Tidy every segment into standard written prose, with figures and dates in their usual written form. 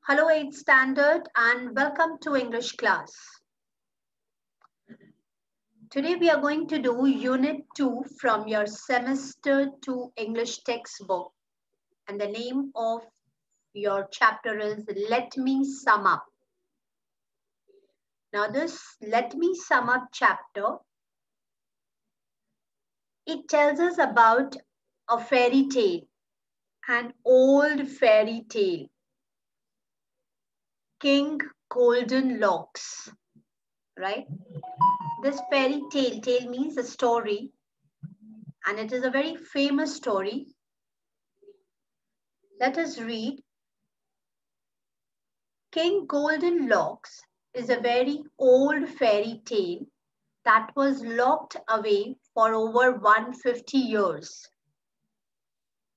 Hello 8th Standard and welcome to English class. Today we are going to do Unit 2 from your Semester 2 English textbook, and the name of your chapter is Let Me Sum Up. Now this Let Me Sum Up chapter, it tells us about a fairy tale, an old fairy tale, King Goldenlocks, right? This fairy tale means a story, and it is a very famous story. Let us read. King Goldenlocks is a very old fairy tale that was locked away for over 150 years.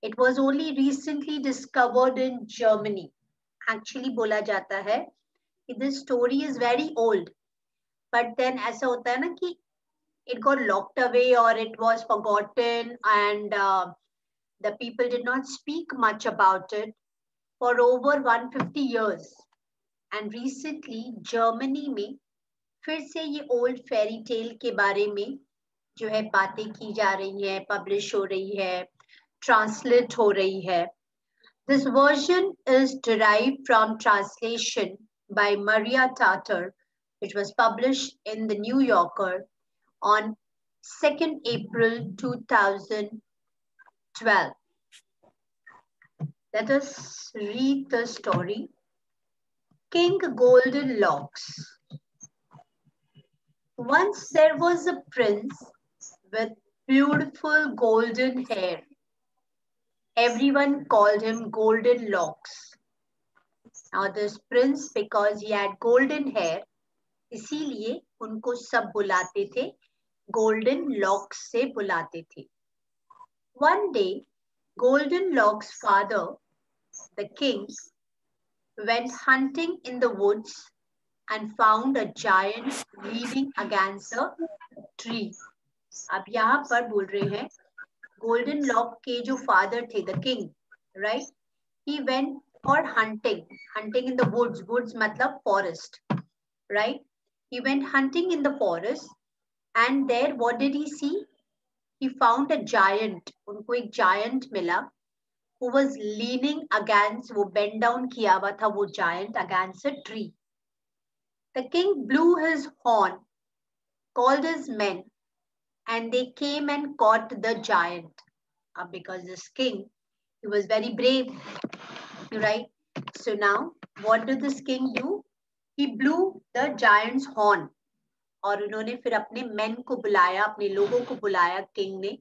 It was only recently discovered in Germany. Actually बोला जाता है कि this story is very old, but then ऐसा होता है ना कि it got locked away or it was forgotten and the people did not speak much about it for over 150 years. And recently Germany में फिर से ये ओल्ड फेरी टेल के बारे में जो है बातें की जा रही हैं, पब्लिश हो रही है, ट्रांसलेट हो रही है. This version is derived from translation by Maria Tartar, which was published in the New Yorker on 2nd April 2012. Let us read the story. King Goldenlocks. Once there was a prince with beautiful golden hair. Everyone called him Goldenlocks. Now this prince, because he had golden hair, इसीलिए उनको सब बुलाते थे, Goldenlocks से बुलाते थे. One day, Goldenlocks' father, the king, went hunting in the woods and found a giant leaning against a tree. अब यहाँ पर बोल रहे हैं Goldenlock के जो father थे, the king, right? He went for hunting in the woods. Woods मतलब forest, right? He went hunting in the forest, and there what did he see? He found a giant. उनको एक giant मिला, who was leaning against, वो bend down किया हुआ था वो giant against a tree. The king blew his horn, called his men, and they came and caught the giant. Because this king, he was very brave, right? So now, what did this king do? He blew the giant's horn. और उन्होंने फिर अपने men को बुलाया, अपने लोगों को बुलाया king ने,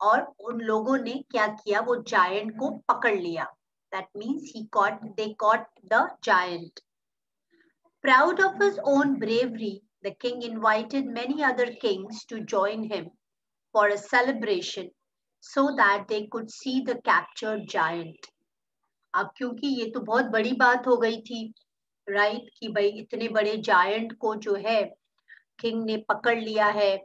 और उन लोगों ने क्या किया? वो giant को पकड़ लिया. That means they caught the giant. Proud of his own bravery, the king invited many other kings to join him for a celebration so that they could see the captured giant. अब क्योंकि ये तो बहुत बड़ी बात हो गई थी, राइट, कि भाई इतने बड़े जायंट को जो है किंग ने पकड़ लिया है.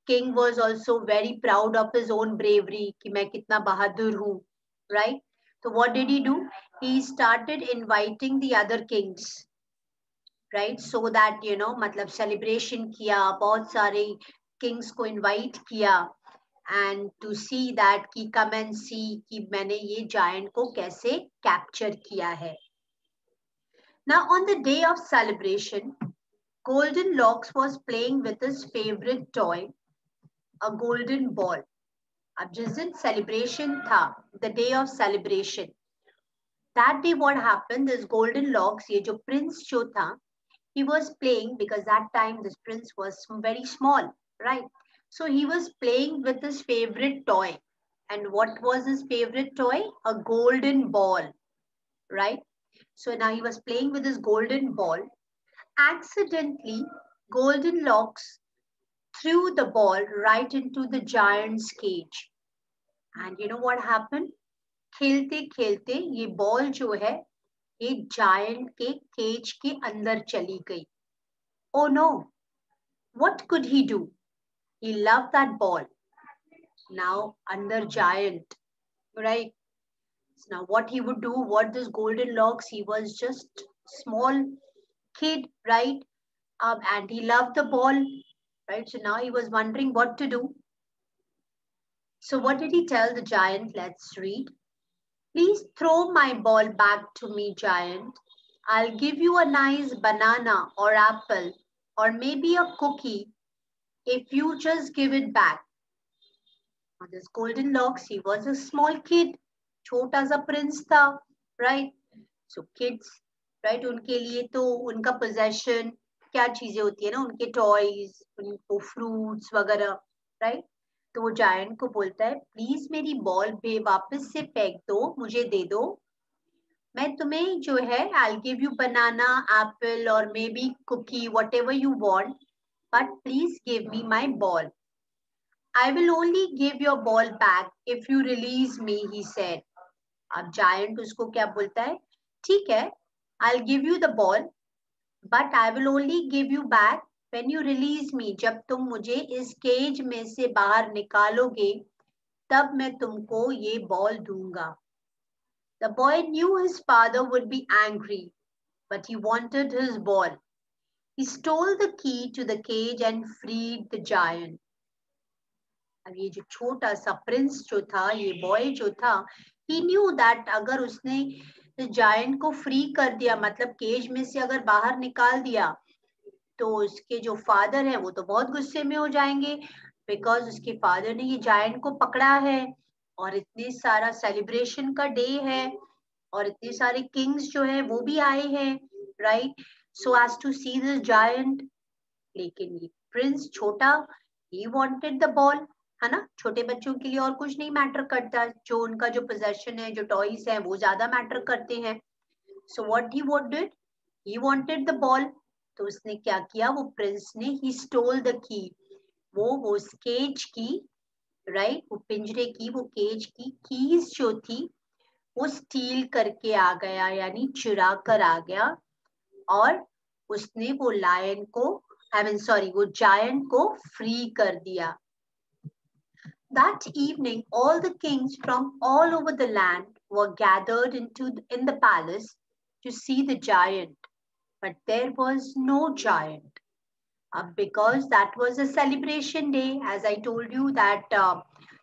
King was also very proud of his own bravery कि मैं कितना बहादुर हूँ, राइट. तो what did he do? He started inviting the other Kings, right, so that you know, मतलब सेलिब्रेशन किया, बहुत सारे किंग्स को इनवाइट किया, and to see that कि come and see कि मैंने ये giant को कैसे capture किया है. Now on the day of celebration, Goldenlocks was playing with his favorite toy, a golden ball. अब जिस दिन celebration था, the day of celebration, that day what happened is Goldenlocks, ये जो prince जो था, he was playing, because that time this prince was very small, right? So he was playing with his favorite toy. And what was his favorite toy? A golden ball, right? So now he was playing with his golden ball. Accidentally, Goldenlocks threw the ball right into the giant's cage. And you know what happened? खेलते खेलते ये ball जो है, ये giant के cage के अंदर चली गई. Oh no! What could he do? He loved that ball. Now under giant, right? Now what he would do, what this golden locks, he was just small kid, right? And he loved the ball, right? So now he was wondering what to do. So what did he tell the giant? Let's read. Please throw my ball back to me, giant. I'll give you a nice banana or apple or maybe a cookie if you just give it back. Now this golden locks, he was a small kid, छोटा सा prince था, right? So kids, right? उनके लिए तो उनका possession क्या चीजें होती है ना, उनके toys, उनको fruits वगैरह, right? तो वो जायंट को बोलता है प्लीज मेरी बॉल पे वापस से फेंक दो, मुझे दे दो. मैं तुम्हें जो है I'll give you banana, apple or maybe cookie, whatever you want, but please give me my ball. I will only give your ball back if you release me, he said. अब giant उसको क्या बोलता है? ठीक है, I'll give you the ball, but I will only give you back when you release me. जब तुम मुझे इस केज में से बाहर निकालोगे, तब मैं तुमको ये बॉल दूंगा. The boy knew his father would be angry, but he wanted his ball. He stole the key to the cage and freed the giant. अब ये जो छोटा सा प्रिंस जो था, ये बॉय जो था, he knew that अगर उसने जायंट को फ्री कर दिया, मतलब केज में से अगर बाहर निकाल दिया, तो उसके जो फादर है वो तो बहुत गुस्से में हो जाएंगे, बिकॉज उसके फादर ने ये जायंट को पकड़ा है और इतने सारा सेलिब्रेशन का डे है और इतने सारे किंग्स जो है वो भी आए हैं, right? So as to see this giant. लेकिन ये प्रिंस छोटा, ही वांटेड द बॉल, है ना? छोटे बच्चों के लिए और कुछ नहीं मैटर करता, जो उनका जो पोजेशन है, जो टॉयज है, वो ज्यादा मैटर करते हैं. So what he did, he wanted the ball. तो उसने क्या किया, वो प्रिंस ने ही स्टोल द की, वो केज की, राइट, वो पिंजरे की, वो केज की कीज जो थी वो स्टील करके आ गया, यानी चुरा कर आ गया, और उसने वो लायन को, वो जायंट को फ्री कर दिया. That evening, all the kings from all over the land were gathered in the palace to see the giant, but there was no giant. Because that was a celebration day, as I told you that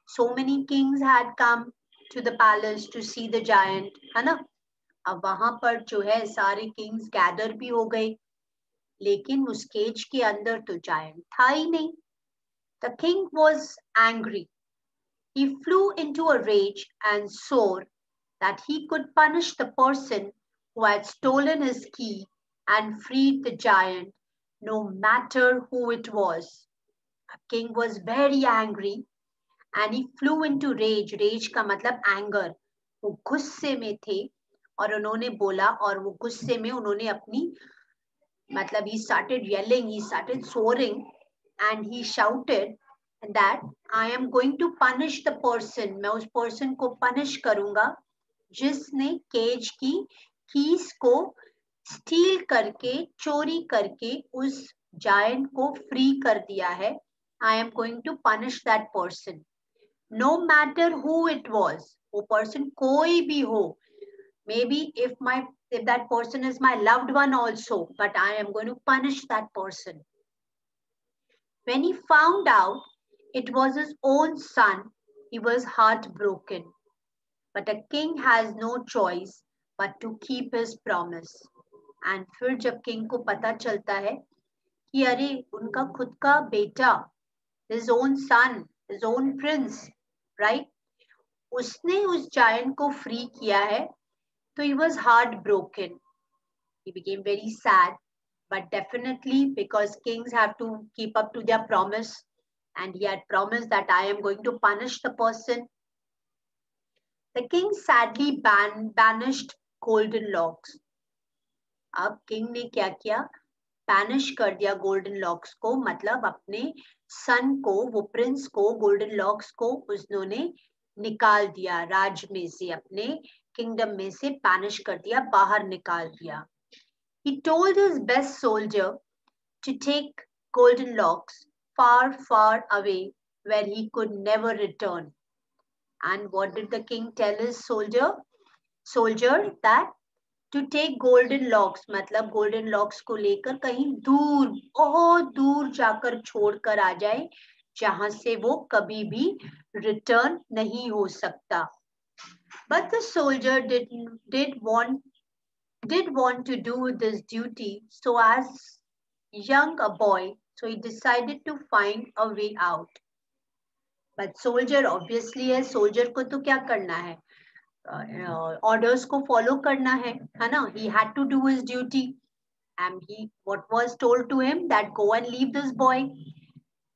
so many kings had come to the palace to see the giant, है ना? अब वहां पर जो है सारे Kings gather भी हो गए, लेकिन उस केज के अंदर तो जायंट था ही नहीं. The king was angry. He flew into a rage and swore that he could punish the person who had stolen his key and freed the giant, no matter who it was. The king was very angry and he flew into rage. Rage का मतलब anger. वो गुस्से में थे और उन्होंने बोला, और वो गुस्से में उन्होंने अपनी, मतलब he started yelling, he started swearing, and he shouted that I am going to punish the person. मैं उस person को punish करूंगा जिसने केज की कीज को स्टील करके, चोरी करके उस जायंट को फ्री कर दिया है. I am going to punish that person. No matter who it was. वो person कोई भी हो. Maybe if that person is my loved one also, but I am going to punish that person. When he found out it was his own son, he was heartbroken. But a king has no choice but to keep his promise. And फिर जब king को पता चलता है कि अरे उनका खुद का बेटा, his own son, his own prince, right? उसने उस जायंट को फ्री किया है, so he was heartbroken. He became very sad, but definitely because kings have to keep up to their promise, and he had promised that I am going to punish the person. The king sadly banished golden locks. अब king ने क्या किया, banish कर दिया golden locks को, मतलब अपने सन को, वो प्रिंस को, गोल्डन लॉक्स को उन्होंने निकाल दिया राज में से, अपने किंगडम में से बैनिश कर दिया, बाहर निकाल दिया. He told his best soldier to take golden locks far, far away where he could never return. And what did the king tell his soldier? soldier that to take golden locks, मतलब golden locks को लेकर कहीं दूर, बहुत दूर जाकर छोड़कर आ जाए, जहां से वो कभी भी रिटर्न नहीं हो सकता. But the soldier did want to do this duty, so as young a boy, so he decided to find a way out. But soldier obviously है, soldier को तो क्या करना है, orders को follow करना है ना? He had to do his duty, and what was told to him that go and leave this boy,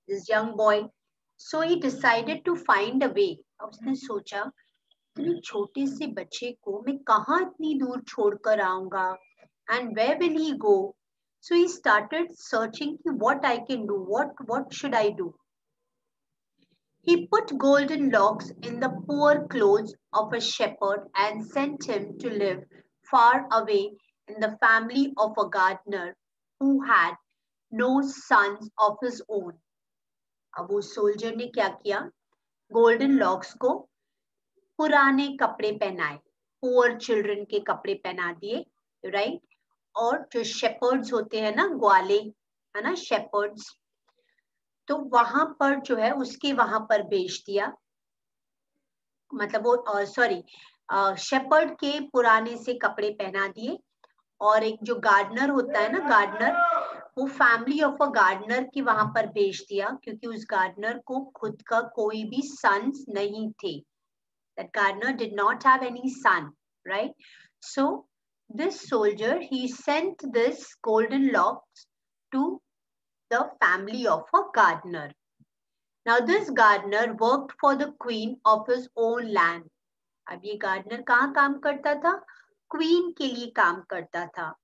this young boy. So he decided to find a way. अब उसने सोचा इतने छोटे से बच्चे को मैं कहाँ इतनी दूर छोड़कर आऊंगा, and where will he go? So he started searching what I can do, what should I do. He put golden locks in the poor clothes of a shepherd and sent him to live far away in the family of a gardener who had no sons of his own. अब वो soldier ने क्या किया, golden locks को पुराने कपड़े पहनाए, poor children के कपड़े पहना दिए, राइट? और जो शेपर्ड्स होते हैं ना, ग्वाले, है ना, शेपर्ड्स, तो वहां पर जो है उसके वहां पर बेच दिया. मतलब वो सॉरी, शेपर्ड के पुराने से कपड़े पहना दिए, और एक जो गार्डनर होता है ना, गार्डनर, वो फैमिली ऑफ अ गार्डनर की वहां पर भेज दिया, क्योंकि उस गार्डनर को खुद का कोई भी सन्स नहीं थे. That gardener did not have any son, right? So this soldier, he sent this golden locks to the family of a gardener. Now this gardener worked for the queen of his own land. अब ये gardener कहाँ काम करता था? Queen के लिए काम करता था.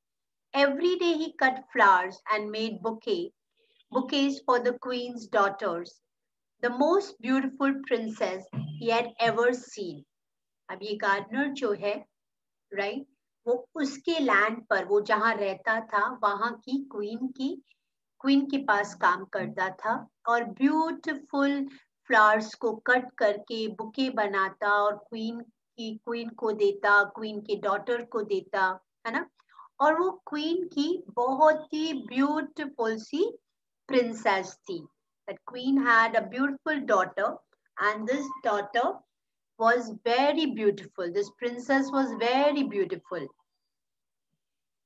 Every day he cut flowers and made bouquets for the queen's daughters, the most beautiful princess he had ever seen. अब ये गार्डनर जो है, राइट, वो उसके लैंड पर, वो जहाँ रहता था वहां की क्वीन के पास काम करता था, और ब्यूटीफुल फ्लावर्स को कट करके बुके बनाता और क्वीन को देता, क्वीन के डॉटर को देता, है ना? और वो क्वीन की बहुत ही ब्यूटीफुल सी प्रिंसेस थी. That queen had a beautiful daughter, and this daughter was very beautiful. This princess was very beautiful.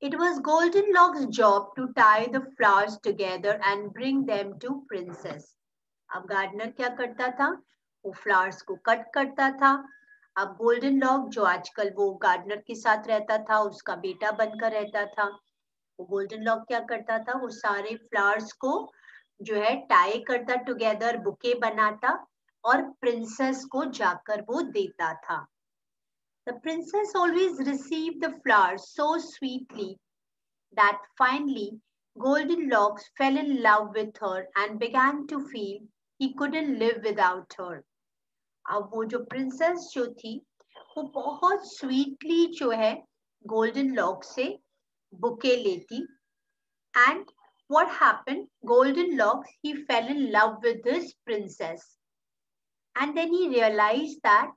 It was Goldenlock's job to tie the flowers together and bring them to princess. अब gardener क्या करता था? वो flowers को cut करता था. अब golden lock, जो आजकल वो गार्डनर के साथ रहता था, उसका बेटा बनकर रहता था, वो गोल्डन लॉक क्या करता था? वो सारे फ्लावर्स को जो है टाई करता टुगेदर, बुके बनाता और प्रिंसेस को जाकर वो देता था. The princess always received the flowers so sweetly that finally Goldenlocks fell in love with her and began to feel he couldn't live without her. अब वो जो प्रिंसेस जो थी, वो बहुत स्वीटली जो है गोल्डन लॉक से बुके लेती. And what happened? Goldenlocks, he fell in love with this princess, and then he realized that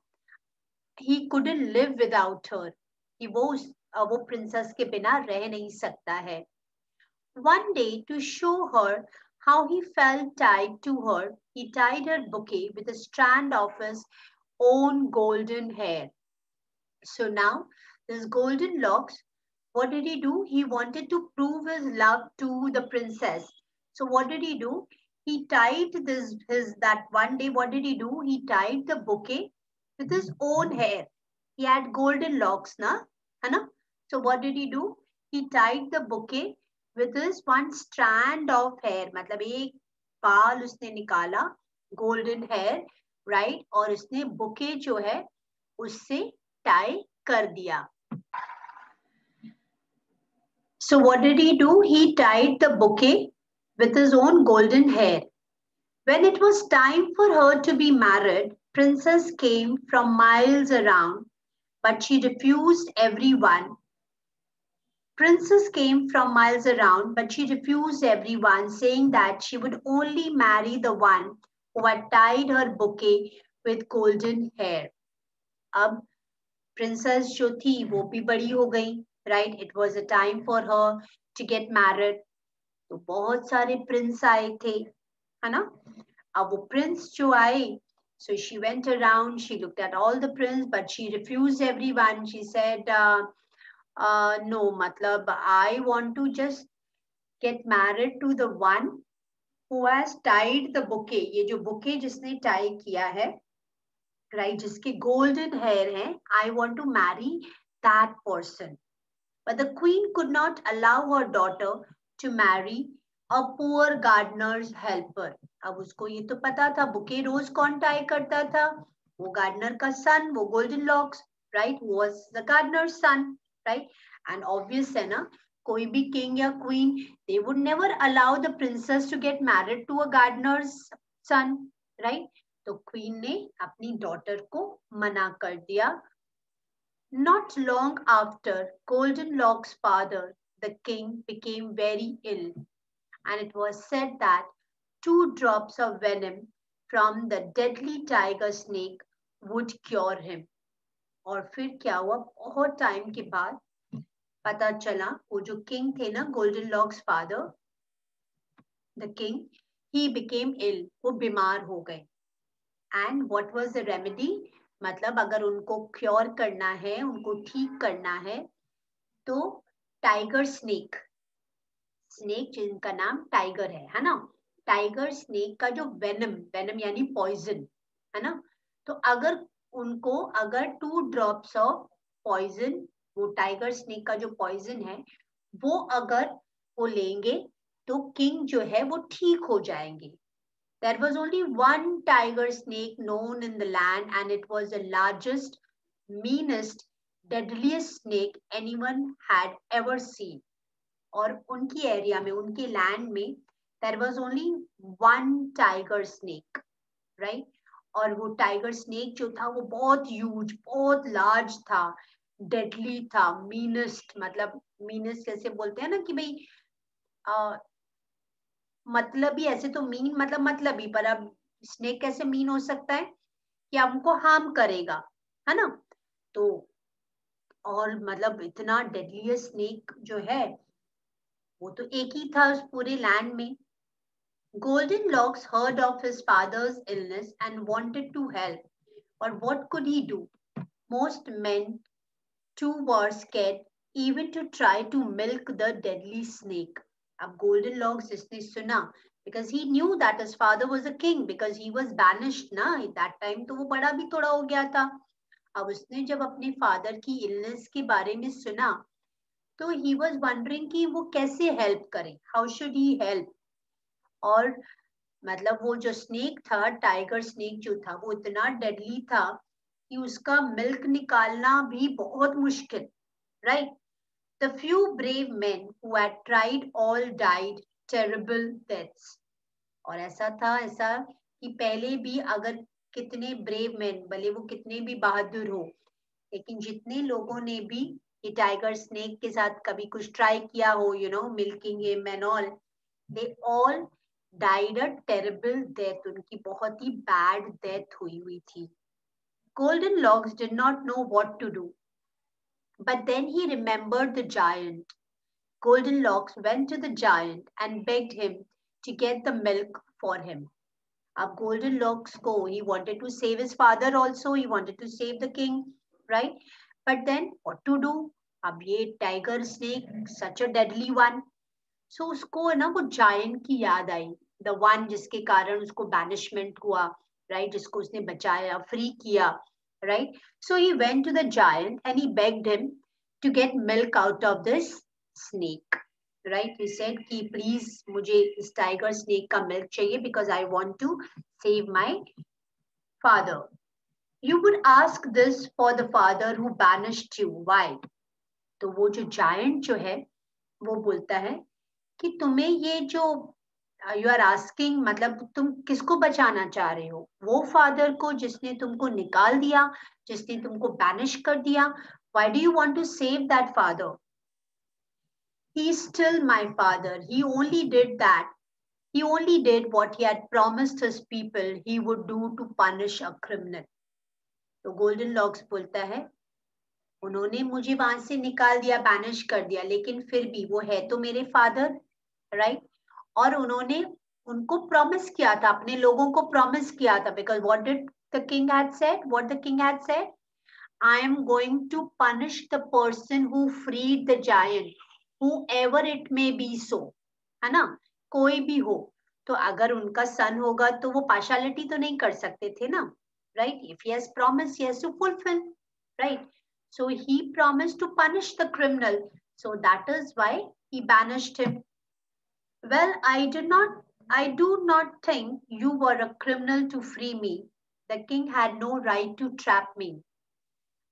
he couldn't live without her. कि वो प्रिंसेस के बिना रह नहीं सकता है. One day, to show her how he felt tied to her, he tied her bouquet with a strand of his own golden hair. So now, this golden locks, what did he do? He wanted to prove his love to the princess. So what did he do? He tied that one day, what did he do? He tied the bouquet with his own hair. He had golden locks, na? Hai na? So what did he do? He tied the bouquet with his one strand of hair. मतलब एक बाल उसने निकाला, golden hair, right? और उसने bouquet जो है उससे tie कर दिया. So what did he do? He tied the bouquet with his own golden hair. When it was time for her to be married, Princess came from miles around, but she refused everyone. Princess came from miles around, but she refused everyone, saying that she would only marry the one who had tied her bouquet with golden hair. अब princess जो थी वो भी बड़ी हो गई, right? It was a time for her to get married. तो बहुत सारे प्रिंस आए थे, है ना? अब वो प्रिंस जो आए, so she went around, she looked at all the prince, but she refused everyone. She said, no, matlab, I want to just get married to the one who has tied the bouquet. ये जो bouquet जिसने tie किया है, right, जिसके golden hair है, I want to marry that person. But the queen could not allow her daughter to marry a poor gardener's helper. अब उसको ये तो पता था बुके रोज कौन टाई करता था, वो गार्डनर का सन, वो golden locks, right, was the gardener's son, right? And obvious है ना, कोई भी king या queen, they would never allow the princess to get married to a gardener's son, right? तो queen ने अपनी daughter को मना कर दिया. Not long after, Goldenlocks' father, the king, became very ill, and it was said that 2 drops of venom from the deadly tiger snake would cure him. और फिर क्या हुआ, बहुत टाइम के बाद पता चला वो जो किंग थे ना, Goldenlocks' father, the king, he became ill, वो बीमार हो गए. And what was the remedy? मतलब अगर उनको क्योर करना है, उनको ठीक करना है, तो टाइगर स्नेक, स्नेक जिनका नाम टाइगर है ना, टाइगर स्नेक का जो वेनम, वेनम यानी पॉइजन, है ना, तो अगर उनको अगर 2 ड्रॉप्स ऑफ पॉइजन, वो टाइगर स्नेक का जो पॉइजन है, वो अगर वो लेंगे तो किंग जो है वो ठीक हो जाएंगे. There was only one tiger snake known in the land, and it was the largest, meanest, deadliest snake anyone had ever seen. और उनकी एरिया में, उनके लैंड में, there was only one tiger snake, right? और वो tiger snake जो था वो बहुत ह्यूज, बहुत लार्ज था, डेडली था, मीनेस्ट, मतलब मीनेस्ट कैसे बोलते हैं ना कि भाई मतलब ही ऐसे तो मीन मतलब ही, पर अब स्नेक कैसे मीन हो सकता है कि हमको हार्म करेगा, है ना? तो और मतलब इतना डेडलीस्ट स्नेक जो है वो तो एक ही था उस पूरे लैंड में. Goldenlocks heard of his father's illness and wanted to help, but what could he do? Most men too were scared even to try to milk the deadly snake. अब Goldenlocks इसने सुना, because he knew that his father was a king, because he was banished ना at that time, तो वो बड़ा भी थोड़ा हो गया था. अब उसने जब अपने फादर की इलनेस के बारे में सुना, तो he was wondering कि वो कैसे हेल्प करे, how should he help? और मतलब वो जो स्नेक था, टाइगर स्नेक जो था, वो इतना डेडली था कि उसका मिल्क निकालना भी बहुत मुश्किल, right? The few brave men who had tried all died terrible deaths. और ऐसा था, ऐसा कि पहले भी अगर कितने ब्रेव मैन, भले वो कितने भी बहादुर हो, लेकिन जितने लोगों ने भी ये टाइगर स्नेक के साथ कभी कुछ ट्राई किया हो, you know, milking him and all, they all died a terrible death. उनकी बहुत ही बैड डेथ हुई थी. Goldenlocks did not know what to do, but then he remembered the giant. Goldenlocks went to the giant and begged him to get the milk for him. Ab Goldenlocks ko, he wanted to save his father also, he wanted to save the king, right? But then what to do? Ab ye tiger snake, such a deadly one. So उसको है ना वो giant की याद आई, the one जिसके कारण उसको banishment हुआ, right? जिसको उसने बचाया, free किया, right? So he went to the giant and he begged him to get milk out of this snake, right? He said कि please मुझे इस tiger snake का milk चाहिए because I want to save my father. You would ask this for the father who banished you. Why? तो वो जो giant जो है वो बोलता है कि तुम्हें ये जो यू आर आस्किंग, मतलब तुम किसको बचाना चाह रहे हो? वो फादर को जिसने तुमको निकाल दिया, जिसने तुमको बैनिश कर दिया. Why do you want to save that father? He is still my father. He only did that. He only did what he had promised his people he would do to punish a criminal. तो Goldenlocks बोलता है उन्होंने मुझे वहां से निकाल दिया, banish कर दिया, लेकिन फिर भी वो है तो मेरे फादर, राइट? और उन्होंने उनको प्रॉमिस किया था, अपने लोगों को प्रॉमिस किया था, because what did the king had said, what the king had said, I am going to punish the person who freed the giant, whoever it may be so, है ना, कोई भी हो। तो अगर उनका सन होगा तो वो पार्शलिटी तो नहीं कर सकते थे ना, right? If he has promise he has to fulfil, right? So he promised to punish the criminal. So that is why he banished him. Well, I do not think you were a criminal to free me. The king had no right to trap me.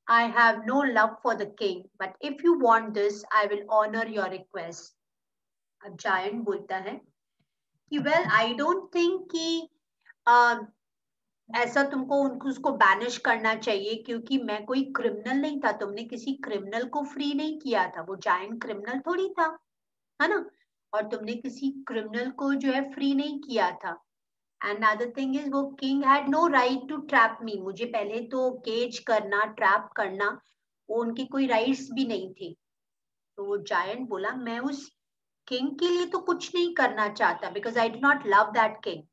I have no love for the king, but if you want this, I will honor your request. अब giant बोलता है कि well, I don't think कि uh, ऐसा तुमको उनको उसको banish करना चाहिए, क्योंकि मैं कोई क्रिमिनल नहीं था, तुमने किसी क्रिमिनल को फ्री नहीं किया था, वो जायंट क्रिमिनल थोड़ी था, है ना? और तुमने किसी क्रिमिनल को जो है फ्री नहीं किया था। एंड अदर थिंग इज वो king had no right to trap me, मुझे पहले तो केज करना, ट्रैप करना, वो उनके कोई राइट्स भी नहीं थे। तो वो जायंट बोला मैं उस किंग के लिए तो कुछ नहीं करना चाहता, because I do not love that king,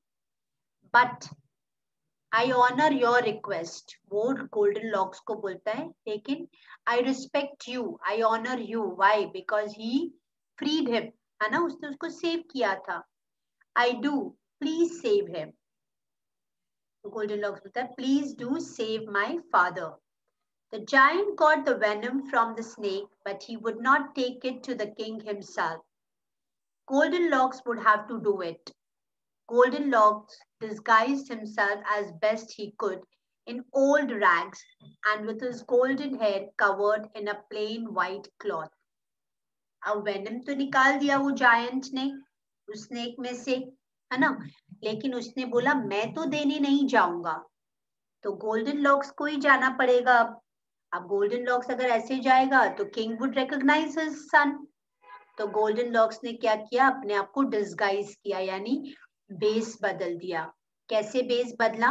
but I honor your request. वो गोल्डन लॉक्स को बोलता है, लेकिन I respect you, I honor you. Why? Because he freed him, है ना, उसने उसको सेव किया था। I do, please save him. तो गोल्डन लॉक्स बोलता है, please do save my father. The giant got the venom from the snake, but he would not take it to the king himself. Golden locks would have to do it. Golden Locks disguised himself as best he could in old rags and with his golden hair covered in a plain white cloth. अब venom तो निकाल दिया वो giant ने उस snake में से, है ना, लेकिन उसने बोला मैं तो देने नहीं जाऊंगा, तो गोल्डन लॉक्स को ही जाना पड़ेगा। अब गोल्डन लॉक्स अगर ऐसे जाएगा तो king would recognise his son. तो गोल्डन लॉक्स ने क्या किया, अपने आप को डिस्गाइज किया, यानी बेस बदल दिया। कैसे बेस बदला?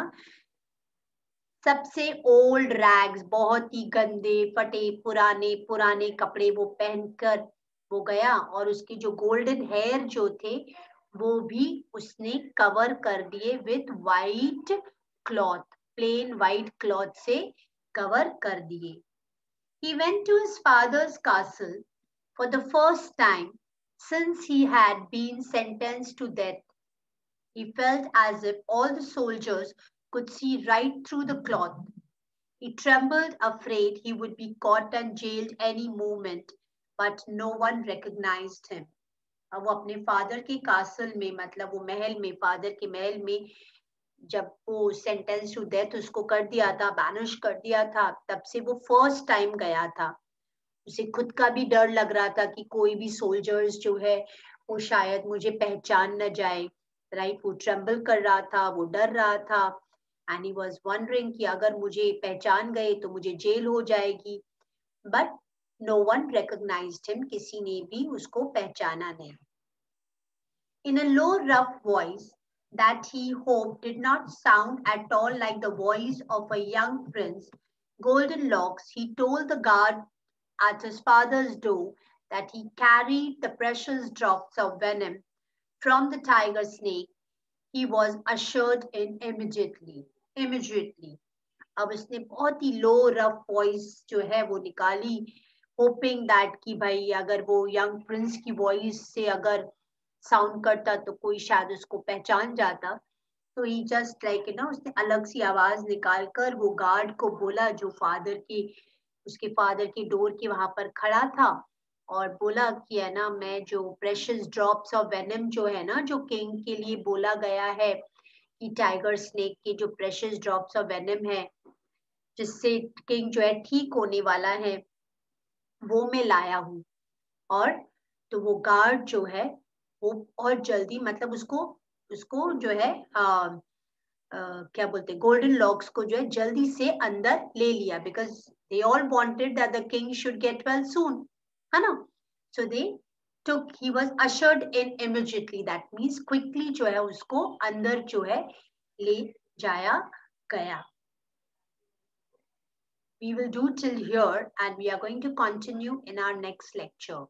सबसे ओल्ड रैग्स, बहुत ही गंदे फटे पुराने पुराने कपड़े वो पहनकर वो गया, और उसके जो गोल्डन हेयर जो थे वो भी उसने कवर कर दिए with white cloth, plain white cloth से कवर कर दिए। He went to his father's castle for the first time since he had been sentenced to death. He felt as if all the soldiers could see right through the cloth. He trembled, afraid he would be caught and jailed any moment, but no one recognized him. अब वो अपने father के castle में, मतलब वो महल में, father के महल में जब वो सेंटेंस टू डेथ उसको कर दिया था, बैनिश कर दिया था, तब से वो फर्स्ट टाइम गया था। उसे खुद का भी डर लग रहा था कि कोई भी सोल्जर्स जो है वो शायद मुझे पहचान न जाए, राइट? वो ट्रेम्बल कर रहा था, वो डर रहा था, एंड ही वाज वंडरिंग कि अगर मुझे पहचान गए तो मुझे जेल हो जाएगी, but no one recognised him, किसी ने भी उसको पहचाना नहीं। In a low, rough voice that he hoped did not sound at all like the voice of a young prince, Golden Locks, he told the guard at his father's door that he carried the precious drops of venom from the tiger snake. He was ushered in immediately. अब उसने बहुत ही लो rough voice जो है वो निकाली, hoping that कि भाई अगर वो यंग प्रिंस की वॉइस से अगर साउंड करता तो कोई शायद उसको पहचान जाता। तो ही जस्ट लाइक ना, उसने अलग सी आवाज निकाल कर वो गार्ड को बोला जो फादर की, उसके फादर की डोर के वहां पर खड़ा था, और बोला कि है ना, मैं जो प्रेशियस ड्रॉप्स ऑफ वेनम जो है ना, जो किंग के लिए बोला गया है कि टाइगर स्नेक के जो प्रेशियस ड्रॉप्स ऑफ वेनम है जिससे किंग जो है ठीक होने वाला है, वो मैं लाया हूँ। और तो वो गार्ड जो है वो और जल्दी, मतलब उसको उसको जो है क्या बोलते हैं, गोल्डन लॉक्स को जो है जल्दी से अंदर ले लिया, because they all wanted that the king should get well soon, है ना? सो दे took, he was ushered in immediately, that means quickly जो है उसको अंदर जो है ले जाया गया। we will do till here and we are going to continue in our next lecture.